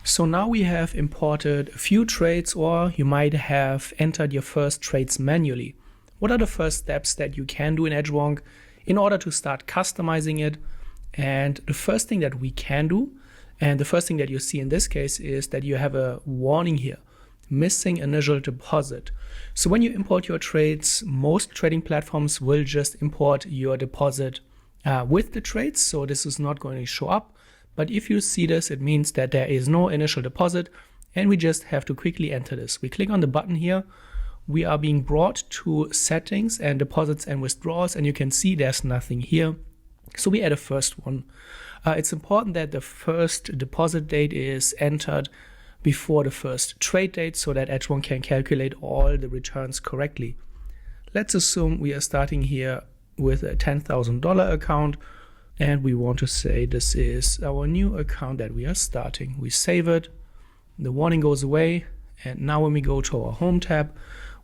So now we have imported a few trades, or you might have entered your first trades manually. What are the first steps that you can do in Edgewonk in order to start customizing it? And the first thing that we can do, and the first thing that you see in this case, is that you have a warning here, missing initial deposit. So when you import your trades, most trading platforms will just import your deposit with the trades. So this is not going to show up. But if you see this, it means that there is no initial deposit, and we just have to quickly enter this. We click on the button here. We are being brought to settings and deposits and withdrawals, and you can see there's nothing here. So we add a first one. It's important that the first deposit date is entered before the first trade date so that Edgewonk can calculate all the returns correctly. Let's assume we are starting here with a $10,000 account. And we want to say this is our new account that we are starting. We save it, the warning goes away, and now when we go to our home tab,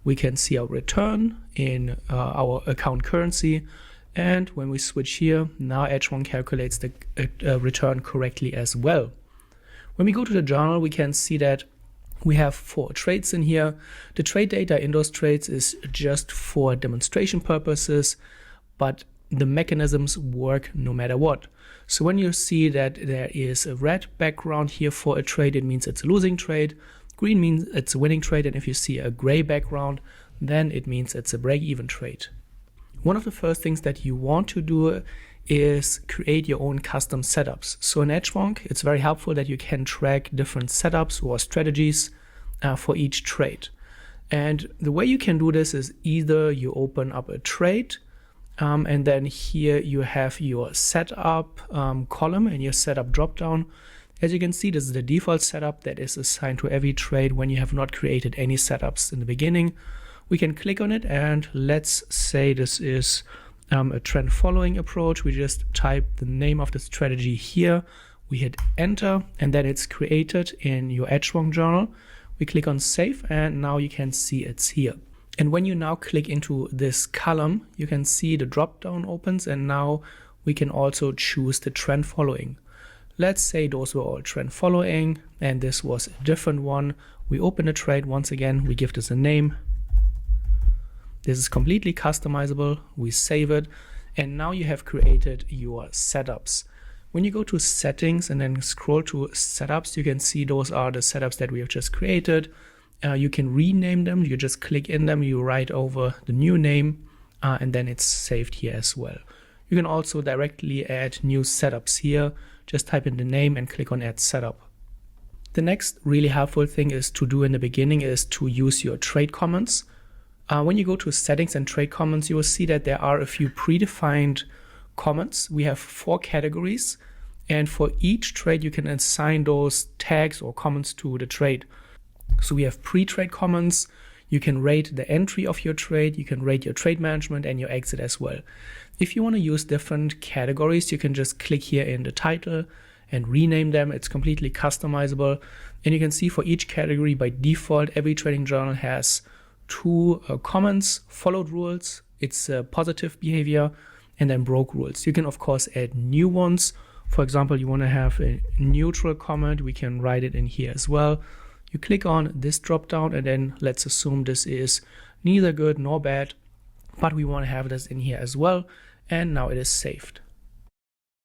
we can see our return in our account currency. And when we switch here, now Edgewonk calculates the return correctly as well. When we go to the journal, we can see that we have 4 trades in here. The trade data in those trades is just for demonstration purposes, but the mechanisms work no matter what. So when you see that there is a red background here for a trade, it means it's a losing trade. Green means it's a winning trade. And if you see a gray background, then it means it's a break-even trade. One of the first things that you want to do is create your own custom setups. So in Edgewonk, it's very helpful that you can track different setups or strategies for each trade. And the way you can do this is either you open up a trade, and then here you have your setup column and your setup dropdown. As you can see, this is the default setup that is assigned to every trade when you have not created any setups in the beginning. We can click on it, and let's say this is a trend following approach. We just type the name of the strategy here. We hit enter, and then it's created in your Edgewonk journal. We click on save, and now you can see it's here. And when you now click into this column, you can see the drop down opens, and now we can also choose the trend following. Let's say those were all trend following and this was a different one. We open a trade once again, we give this a name. This is completely customizable. We save it, and now you have created your setups. When you go to settings and then scroll to setups, you can see those are the setups that we have just created. You can rename them. You just click in them, you write over the new name, and then it's saved here as well. You can also directly add new setups here. Just type in the name and click on add setup. The next really helpful thing is to do in the beginning is to use your trade comments. When you go to settings and trade comments, you will see that there are a few predefined comments. We have 4 categories, and for each trade you can assign those tags or comments to the trade. So we have pre-trade comments. You can rate the entry of your trade, you can rate your trade management and your exit as well. If you want to use different categories, you can just click here in the title and rename them. It's completely customizable. And you can see for each category by default, every trading journal has 2 comments, followed rules, it's positive behavior, and then broke rules. You can of course add new ones. For example, you want to have a neutral comment, we can write it in here as well. You click on this drop down, and then let's assume this is neither good nor bad, but we want to have this in here as well, and now it is saved.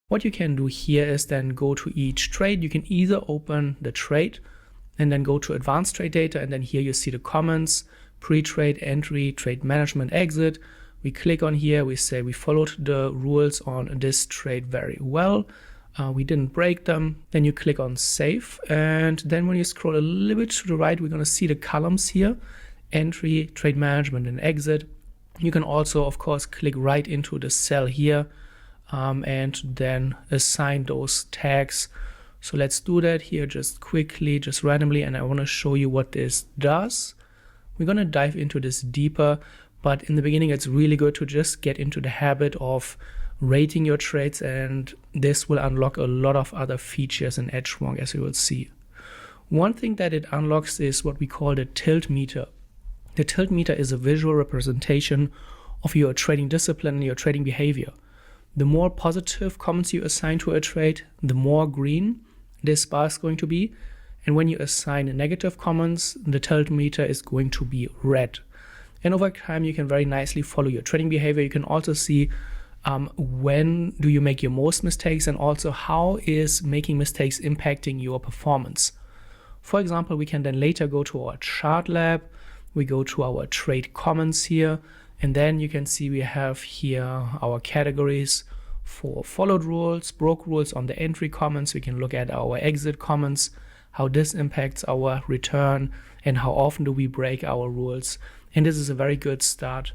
What you can do here is then go to each trade. You can either open the trade and then go to advanced trade data, and then here you see the comments, pre-trade, entry, trade management, exit. We click on here, we say we followed the rules on this trade very well. We didn't break them. Then you click on save, and then when you scroll a little bit to the right, we're going to see the columns here, entry, trade management, and exit. You can also of course click right into the cell here and then assign those tags. So let's do that here just quickly, just randomly, and I want to show you what this does. We're going to dive into this deeper, but in the beginning it's really good to just get into the habit of rating your trades, and this will unlock a lot of other features in Edgewonk, as you will see. One thing that it unlocks is what we call the tilt meter. The tilt meter is a visual representation of your trading discipline and your trading behavior. The more positive comments you assign to a trade, the more green this bar is going to be, And when you assign negative comments, the tilt meter is going to be red. And over time, you can very nicely follow your trading behavior. You can also see when do you make your most mistakes, and also how is making mistakes impacting your performance. For example, we can then later go to our chart lab. We go to our trade comments here, and then you can see we have here our categories for followed rules, broke rules on the entry comments. We can look at our exit comments, how this impacts our return, and how often do we break our rules. And this is a very good start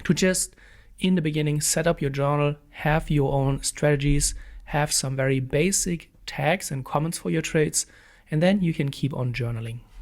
to just, in the beginning, set up your journal, have your own strategies, have some very basic tags and comments for your trades, and then you can keep on journaling.